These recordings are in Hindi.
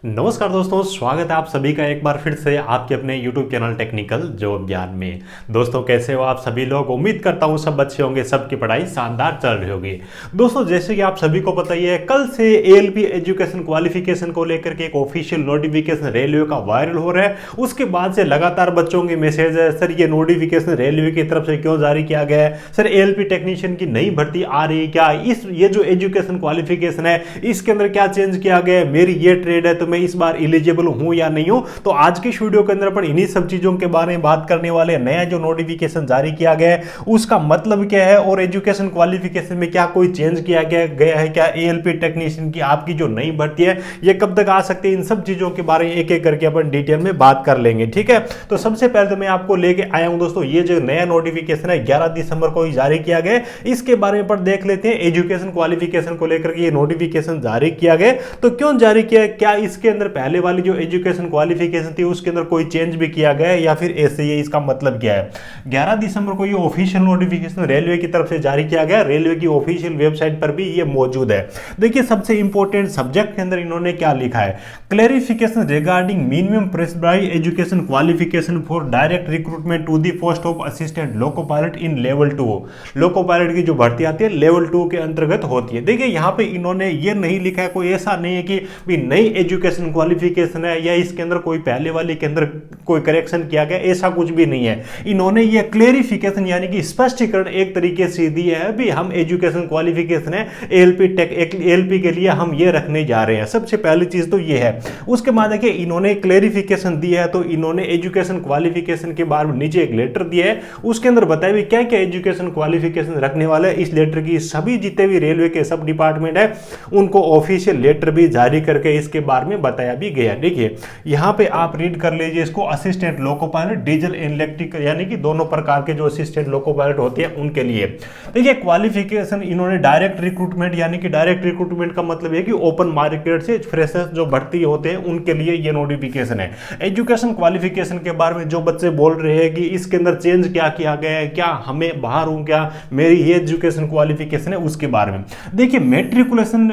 नमस्कार दोस्तों, स्वागत है आप सभी का एक बार फिर से आपके अपने YouTube चैनल टेक्निकल जॉब ज्ञान में। दोस्तों कैसे हो आप सभी लोग। उम्मीद करता हूँ सब अच्छे होंगे, सबकी पढ़ाई शानदार चल रही होगी। दोस्तों जैसे कि आप सभी को पता ही है, कल से ALP एजुकेशन क्वालिफिकेशन को लेकर के एक ऑफिशियल नोटिफिकेशन रेलवे का वायरल हो रहा है। उसके बाद से लगातार बच्चों के मैसेज है, सर ये नोटिफिकेशन रेलवे की तरफ से क्यों जारी किया गया है, सर ALP टेक्नीशियन की नई भर्ती आ रही है क्या, ये जो एजुकेशन क्वालिफिकेशन है इसके अंदर क्या चेंज किया गया है, मेरी ये ट्रेड है तो मैं इस बार एलिजिबल हूं या नहीं हूं। तो आज की वीडियो के अंदर अपन इन्हीं सब चीजों के बारे में बात करने वाले हैं। नया जो नोटिफिकेशन जारी किया गया है उसका मतलब क्या है और एजुकेशन क्वालिफिकेशन में क्या कोई चेंज किया गया है क्या, ALP टेक्नीशियन की आपकी जो नई भर्ती है ये कब तक आ सकती है, इन सब चीजों के बारे में एक एक करके अपन डिटेल में बात कर लेंगे। ठीक है, तो सबसे पहले तो मैं आपको लेके आया हूं दोस्तों, ये जो नया नोटिफिकेशन है 11 दिसंबर को ही जारी किया गया, इसके बारे में अपन देख लेते हैं। एजुकेशन क्वालिफिकेशन को लेकर के ये नोटिफिकेशन जारी किया गया, तो क्यों जारी किया, क्या इसके अंदर पहले वाली जो एजुकेशन क्वालिफिकेशन थी उसके अंदर कोई चेंज भी किया गया है या फिर ऐसे ही, इसका मतलब क्या है। 11 दिसंबर को ये ऑफिशियल नोटिफिकेशन रेलवे की तरफ से जारी किया गया, रेलवे की ऑफिशियल वेबसाइट पर भी ये मौजूद है। देखिए सबसे इंपॉर्टेंट सब्जेक्ट के अंदर इन्होंने क्या लिखा है, clarification regarding minimum prescribed education qualification for direct recruitment to the post of assistant loco pilot in level 2। Loco pilot की जो भर्ती आती है लेवल 2 के अंतर्गत होती है। देखिए यहाँ पे इन्होंने ये नहीं लिखा है, कोई ऐसा नहीं है कि भी नई एजुकेशन क्वालिफिकेशन है या इसके अंदर कोई पहले वाले के अंदर कोई करेक्शन किया गया, ऐसा कुछ भी नहीं है। इन्होंने ये क्लेरिफिकेशन यानी कि स्पष्टीकरण एक तरीके से दिया है भी हम एजुकेशन क्वालिफिकेशन है ALP के लिए हम ये रखने जा रहे हैं। सबसे पहली चीज तो ये है। उसके बाद देखिए इन्होंने क्लेरिफिकेशन दिया है, तो इन्होंने एजुकेशन क्वालिफिकेशन के बारे में नीचे एक लेटर दिया है, उसके अंदर बताया भी क्या क्या एजुकेशन क्वालिफिकेशन रखने वाले हैं। इस लेटर की सभी जितने भी रेलवे के सब डिपार्टमेंट है उनको ऑफिशियल लेटर भी जारी करके इसके बारे में बताया भी गया। देखिए यहां पे आप रीड कर लीजिए इसको, assistant loco pilot diesel electric यानी कि दोनों प्रकार के जो असिस्टेंट लोको पायलट होते हैं उनके लिए। देखिए क्वालिफिकेशन इन्होंने डायरेक्ट रिक्रूटमेंट यानी कि डायरेक्ट रिक्रूटमेंट का मतलब है कि ओपन मार्केट से फ्रेशर्स जो भर्ती होते हैं उनके लिए ये नोटिफिकेशन है। एजुकेशन क्वालिफिकेशन के बारे में जो बच्चे बोल रहे हैं कि इसके अंदर चेंज क्या किया गया है, क्या हमें बाहर हूं क्या, मेरी ये एजुकेशन क्वालिफिकेशन है, उसके बारे में देखिए मेट्रिकुलेशन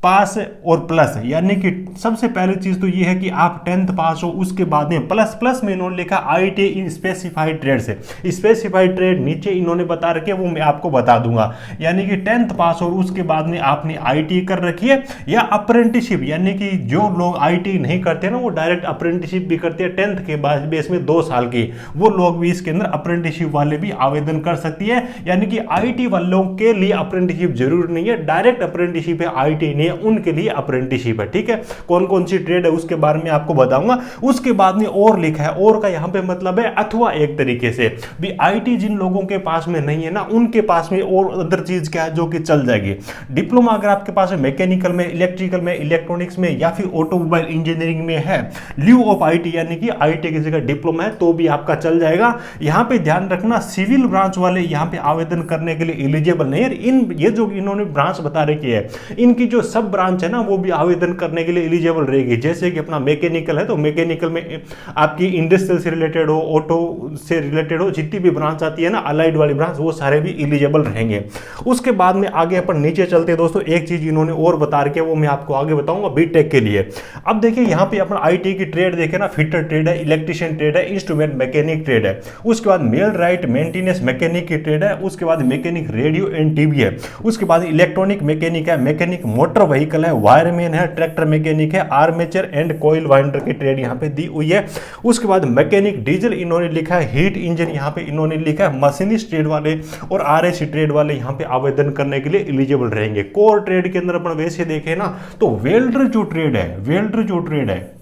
पास और प्लस, यानी कि सबसे पहली चीज तो ये है कि आप 10th पास हो, उसके बाद में प्लस प्लस में इन्होंने लिखा IIT इन स्पेसिफाइड ट्रेड से। स्पेसिफाइड ट्रेड नीचे इन्होंने बता रखे, वो मैं आपको बता दूंगा। यानी कि 10th पास और उसके बाद में आपने IIT कर रखी है या अप्रेंटिसशिप, यानी कि जो लोग IIT नहीं करते ना वो डायरेक्ट अप्रेंटिसशिप भी करते हैं 10th के बाद बेस में 2 साल की, वो लोग भी इसके अंदर अप्रेंटिसशिप वाले भी आवेदन कर सकती है। यानी कि IIT वालों के लिए अप्रेंटिसशिप जरूरी नहीं है, डायरेक्ट अप्रेंटिसशिप है, IIT नहीं है उनके लिए अप्रेंटिसशिप है। ठीक है, कौन कौन सी ट्रेड है उसके बारे में आपको बताऊंगा। उसके बाद में और लिखा है, और का यहां पे मतलब है अथवा, एक तरीके से भी IIT जिन लोगों के पास में नहीं है ना उनके पास में और अदर चीज क्या है जो कि चल जाएगी। डिप्लोमा अगर आपके पास है मैकेनिकल में, इलेक्ट्रिकल में, इलेक्ट्रॉनिक्स में या फिर ऑटोमोबाइल इंजीनियरिंग में है, लीव ऑफ IIT यानी कि IIT की जगह डिप्लोमा है तो भी आपका चल जाएगा। यहां पे ध्यान रखना सिविल ब्रांच वाले यहां पे आवेदन करने के लिए एलिजिबल नहीं है। ये जो इन्होंने ब्रांच बता रखी है इनकी जो सब ब्रांच है ना वो भी आवेदन करने के लिए एलिजिबल रहेगी। जैसे कि अपना मैकेनिकल है तो मैकेनिकल में आपकी इंडस्ट्रियल से रिलेटेड हो, ऑटो से रिलेटेड हो, जितनी भी ब्रांच आती है ना अलाइड वाली ब्रांच, वो सारे भी एलिजिबल रहेंगे। उसके बाद में आगे अपन नीचे चलते हैं दोस्तों, एक चीज इन्होंने और बता रखी है वो मैं आपको आगे बताऊंगा बीटेक के लिए। अब देखिए यहाँ पे अपना IIT की ट्रेड देखे ना, फिटर ट्रेड है, इलेक्ट्रिशियन ट्रेड है, इंस्ट्रूमेंट मैकेनिक ट्रेड है, उसके बाद मेल राइट मेंटेनेंस मैकेनिक की ट्रेड है, उसके बाद मैकेनिक रेडियो एंड टीवी है, उसके बाद इलेक्ट्रॉनिक मैकेनिक है, मैकेनिक मोटर व्हीकल है, वायरमैन है, ट्रैक्टर मैकेनिक है, आर्मेचर एंड कोयल वाइंडर की ट्रेड यहां पे दी हुई है। उसके बाद मैकेनिक डीजल इन्होंने लिखा है, हीट इंजन यहां पे इन्होंने लिखा है, मशीनिस्ट ट्रेड वाले और RAC ट्रेड वाले यहां पे आवेदन करने के लिए एलिजिबल रहेंगे। कोर ट्रेड के अंदर अपन वैसे देखें ना तो वेल्डर जो ट्रेड है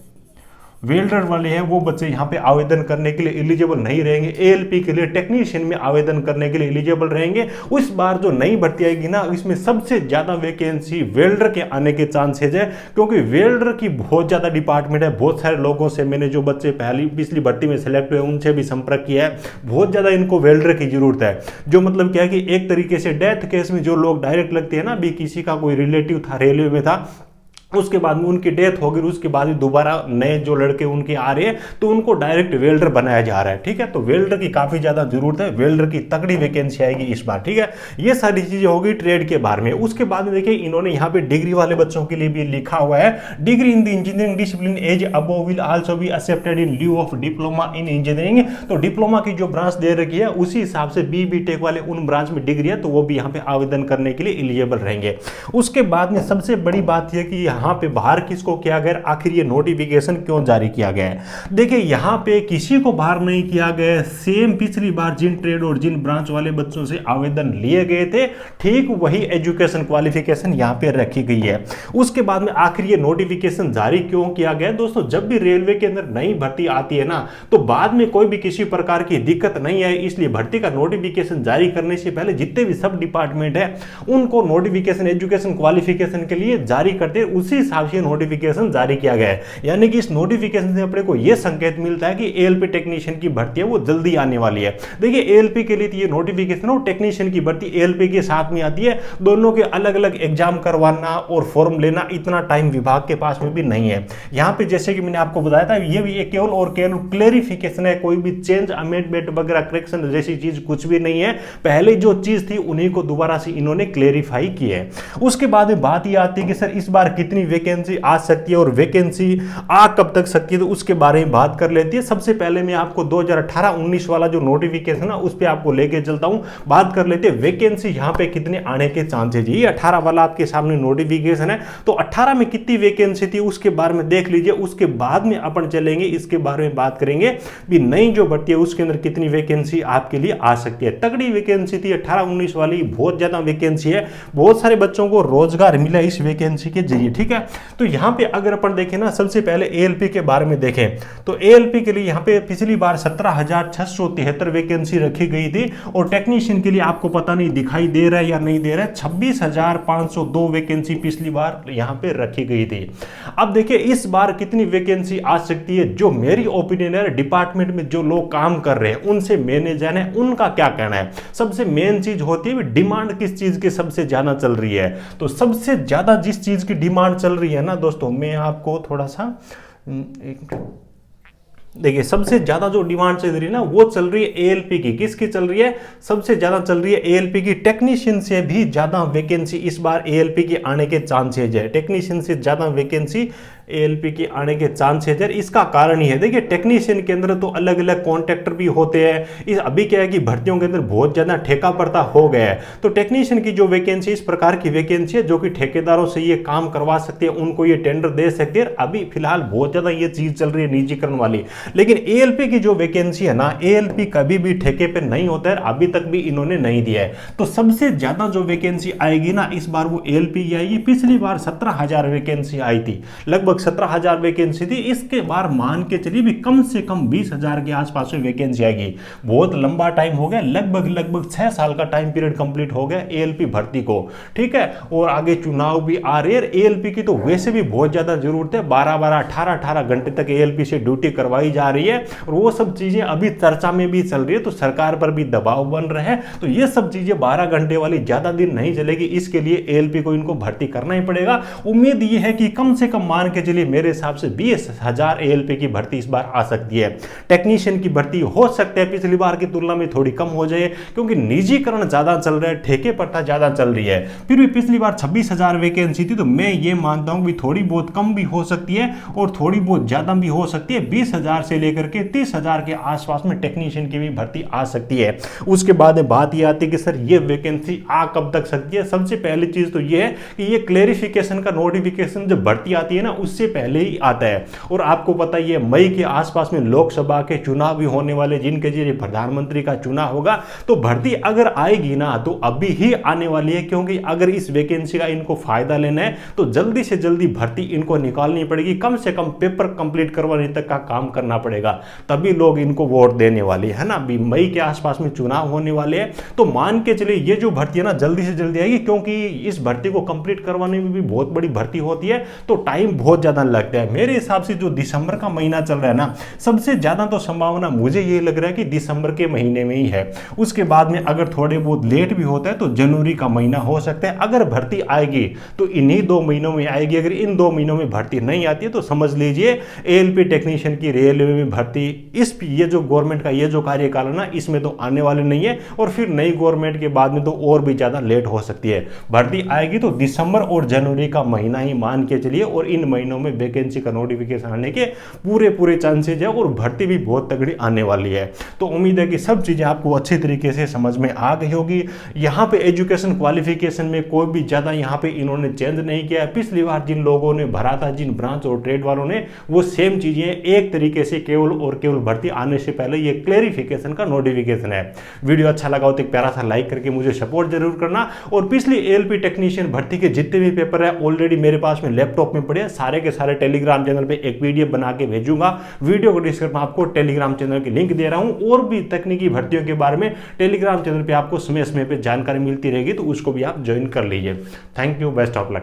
वेल्डर वाले हैं वो बच्चे यहाँ पे आवेदन करने के लिए एलिजिबल नहीं रहेंगे। ALP के लिए टेक्नीशियन में आवेदन करने के लिए एलिजिबल रहेंगे। उस बार जो नई भर्ती आएगी ना इसमें सबसे ज्यादा वैकेंसी वेल्डर के आने के चांसेज है, क्योंकि वेल्डर की बहुत ज्यादा डिपार्टमेंट है। बहुत सारे लोगों से मैंने जो बच्चे पिछली भर्ती में सेलेक्ट हुए उनसे भी संपर्क किया है, बहुत ज्यादा इनको वेल्डर की जरूरत है। जो मतलब क्या है कि एक तरीके से डेथ केस में जो लोग डायरेक्ट लगते हैं ना, भी किसी का कोई रिलेटिव था रेलवे में था उसके बाद में उनकी डेथ हो गई, उसके बाद दोबारा नए जो लड़के उनके आ रहे हैं तो उनको डायरेक्ट वेल्डर बनाया जा रहा है। ठीक है, तो वेल्डर की काफ़ी ज़्यादा जरूरत है, वेल्डर की तगड़ी वैकेंसी आएगी इस बार। ठीक है, ये सारी चीज़ें होगी ट्रेड के बारे में। उसके बाद में देखिए इन्होंने यहाँ पे डिग्री वाले बच्चों के लिए भी लिखा हुआ है, degree in the engineering discipline as above will also be accepted in lieu of diploma in engineering. तो डिप्लोमा की जो ब्रांच दे रखी है उसी हिसाब से बी टेक वाले उन ब्रांच में डिग्री है तो वो भी यहाँ पे आवेदन करने के लिए एलिजिबल रहेंगे। उसके बाद में सबसे बड़ी बात यह कि यहाँ पे बाहर किसको किया गया, आखिर ये नोटिफिकेशन क्यों जारी किया गया है। देखिए यहाँ पे किसी को बाहर नहीं किया गया, सेम पिछली बार जिन ट्रेड और जिन ब्रांच वाले बच्चों से आवेदन लिए गए थे ठीक वही एजुकेशन क्वालिफिकेशन यहाँ पे रखी गई है। उसके बाद में आखिर ये नोटिफिकेशन जारी क्यों किया गया। दोस्तों जब भी रेलवे के अंदर नई भर्ती आती है ना तो बाद में कोई भी किसी प्रकार की दिक्कत नहीं आए, इसलिए भर्ती का नोटिफिकेशन जारी करने से पहले जितने भी सब डिपार्टमेंट है उनको नोटिफिकेशन एजुकेशन क्वालिफिकेशन के लिए जारी करते उसी हिसाब से नोटिफिकेशन जारी किया गया है। यानी कि इस नोटिफिकेशन से अपने को यह संकेत मिलता है कि एएलपी टेक्नीशियन की भर्ती है वो जल्दी आने वाली है। देखिए एएलपी के लिए ये नोटिफिकेशन और टेक्नीशियन की भर्ती एएलपी के साथ में आती है, दोनों के अलग अलग एग्जाम करवाना और फॉर्म लेना इतना टाइम विभाग के पास में भी नहीं है। यहाँ पे जैसे कि मैंने आपको बताया था ये भी केवल और केवल क्लेरिफिकेशन है, कोई भी चेंज अमेंडमेंट वगैरह करेक्शन जैसी चीज कुछ भी नहीं है। पहले जो चीज थी उन्हीं को दोबारा से इन्होंने क्लेरिफाई की है। उसके बाद में बात ये आती है कि सर इस बार कितनी वैकेंसी आ सकती है और वैकेंसी आ कब तक सकती है, तो उसके बारे में बात कर लेती है। सबसे पहले मैं आपको 2018-19 वाला जो नोटिफिकेशन है उस पर आपको लेके चलता हूं, बात कर लेते हैं वैकेंसी यहाँ पे कितने आने के चांसेज। ये 18 वाला आपके सामने नोटिफिकेशन है तो 18 में कितनी वैकेंसी थी उसके बारे में देख लीजिए। उसके बाद में अपन चलेंगे इसके बारे में बात करेंगे भी नई जो भर्ती है उसके अंदर कितनी वैकेंसी आपके लिए आ सकती है। तगड़ी वैकेंसी थी 18-19 वाली, बहुत ज्यादा वैकेंसी है, बहुत सारे बच्चों को रोजगार मिला इस वैकेंसी के जरिए। ठीक है, तो यहाँ पे अगर अपन देखें ना सबसे पहले एएलपी के बारे में देखें तो एएलपी के लिए यहाँ पे पिछली बार 17,673 वैकेंसी रखी गई थी और टेक्नीशियन के लिए आपको पता नहीं दिखाई दे रहा है या नहीं दे रहा है, 26,502 वैकेंसी पिछली बार यहाँ पे रखी गई थी। अब देखिए इस बार कितनी वैकेंसी आ सकती है, जो मेरी ओपिनियन है डिपार्टमेंट में जो लोग काम कर रहे हैं उनसे मैंने जाना है उनका क्या कहना है। सबसे मेन चीज होती है डिमांड किस चीज की सबसे ज्यादा चल रही है, तो सबसे ज्यादा जिस चीज की डिमांड चल रही है ना दोस्तों, मैं आपको थोड़ा सा देखिए सबसे ज्यादा जो डिमांड चल रही है ना वो चल रही है एएलपी की। किसकी चल रही है, सबसे ज्यादा चल रही है एएलपी की। टेक्नीशियन से भी ज्यादा वैकेंसी इस बार एएलपी की आने के चांसेज है, टेक्नीशियन से ज्यादा वैकेंसी एएलपी के आने के चांसेज है। इसका कारण ही है देखिए टेक्नीशियन के अंदर तो अलग अलग कॉन्ट्रैक्टर भी होते हैं, इस अभी क्या है कि भर्तियों के अंदर बहुत ज्यादा ठेका पड़ता हो गया है, तो टेक्नीशियन की जो वैकेंसी इस प्रकार की वैकेंसी है जो कि ठेकेदारों से ये काम करवा सकते हैं, उनको ये टेंडर दे सकते हैं। अभी फिलहाल बहुत ज्यादा ये चीज चल रही है निजीकरण वाली, लेकिन एएलपी की जो वैकेंसी है ना एएलपी कभी भी ठेके पे नहीं होता है, अभी तक भी इन्होंने नहीं दिया है। तो सबसे ज्यादा जो वैकेंसी आएगी ना इस बार वो एएलपी की आएगी। पिछली बार 17,000 वैकेंसी आई थी, लगभग 17,000 वैकेंसी थी, इसके बार मान के चलिए भी कम से कम 20,000 के आसपास में वैकेंसी आएगी। बहुत लंबा टाइम हो गया, लगभग 6 साल का टाइम पीरियड कंप्लीट हो गया एएलपी भर्ती को। ठीक है, और आगे चुनाव भी आ रहे हैं, एएलपी की तो वैसे भी बहुत ज्यादा जरूरत है, 12-12 18-18 घंटे तक एएलपी से ड्यूटी करवाई जा रही है और वो सब चीजें अभी चर्चा में भी चल रही है, तो सरकार पर भी दबाव बन रहे हैं। तो ये सब चीजें 12 घंटे वाली ज्यादा दिन नहीं चलेगी, इसके लिए एएलपी को इनको भर्ती करना ही पड़ेगा। उम्मीद ये है कि कम से कम मान के चलिए मेरे हिसाब से 20,000 एएलपी की भर्ती इस बार आ सकती है। टेक्नीशियन की भर्ती हो सकता है पिछली बार की तुलना में थोड़ी कम हो जाए, क्योंकि निजीकरण ज्यादा चल रहा है, ठेके पट्टा ज्यादा चल रही है। फिर भी पिछली बार 26,000 वैकेंसी थी, तो मैं ये मानता हूं कि थोड़ी बहुत कम भी हो सकती है और थोड़ी बहुत ज्यादा भी हो सकती है। 20,000 से लेकर के 30,000 के आसपास में टेक्नीशियन की भी भर्ती आ सकती है। उसके बाद बात यह आती है कि सर ये वैकेंसी आ कब तक सकती है। सबसे पहली चीज तो ये है कि ये क्लेरिफिकेशन का नोटिफिकेशन जब भर्ती आती है ना उससे पहले ही आता है, और आपको पता ही है मई के आसपास में लोकसभा के चुनाव भी होने वाले, जिनके जरिए प्रधानमंत्री का चुनाव होगा। तो भर्ती अगर आएगी ना तो अभी ही आने वाली है, क्योंकि अगर इस वैकेंसी का इनको फायदा लेना है तो जल्दी से जल्दी भर्ती इनको निकालनी पड़ेगी, कम से कम पेपर कंप्लीट करवाने तक का काम करना पड़ेगा, तभी लोग इनको वोट देने वाले है ना। अभी मई के आसपास में चुनाव होने वाले हैं, तो मान के चलिए ये जो भर्ती है ना जल्दी से जल्दी आएगी, क्योंकि इस भर्ती को कंप्लीट करवाने में भी बहुत बड़ी भर्ती होती है, तो टाइम बहुत ज़्यादा लगता है। मेरे हिसाब से जो दिसंबर का महीना चल रहा है ना, सबसे ज़्यादा तो संभावना मुझे ये लग रहा है कि दिसंबर के महीने में ही है। उसके बाद में अगर थोड़े बहुत लेट भी होता है तो जनवरी का महीना हो सकता है। अगर भर्ती आएगी तो इन्हीं 2 महीनों में आएगी। अगर इन 2 महीनों में भर्ती नहीं आती है तो समझ लीजिए एएलपी टेक्नीशियन की रेलवे में भर्ती ये जो गवर्नमेंट का ये जो कार्यकाल है ना, इसमें तो आने वाले नहीं है, और फिर नई गवर्नमेंट के बाद में तो और भी ज़्यादा लेट हो सकती है। भर्ती आएगी तो दिसंबर और जनवरी का महीना ही मान के चलिए, और इन महीनों में वैकेंसी का नोटिफिकेशन आने के पूरे चांसेज है, और भर्ती भी बहुत तगड़ी आने वाली है। तो उम्मीद है कि सब चीज़ें आपको अच्छी तरीके से समझ में आ गई होगी। यहाँ पे एजुकेशन क्वालिफिकेशन में कोई भी ज़्यादा यहाँ पे इन्होंने चेंज नहीं किया है। पिछली बार जिन लोगों ने भरा था, जिन ब्रांच और ट्रेड वालों ने, वो सेम चीज़ें एक तरीके से केवल और केवल भर्ती आने से पहले ये क्लेरिफिकेशन का नोटिफिकेशन है। वीडियो अच्छा लगा हो तो एक प्यारा सा लाइक करके मुझे सपोर्ट जरूर करना। और पिछली एएलपी टेक्नीशियन भर्ती के जितने भी पेपर है ऑलरेडी मेरे पास में लैपटॉप में पड़े हैं, सारे के सारे टेलीग्राम चैनल पे एक पीडीएफ बना के भेजूंगा। वीडियो को डिस्क्रिप्शन में आपको टेलीग्राम चैनल की लिंक दे रहा हूं, और भी तकनीकी भर्तियों के बारे में टेलीग्राम चैनल पे आपको समय समय पे जानकारी मिलती रहेगी, तो उसको भी आप ज्वाइन कर लीजिए। Thank you, best of luck.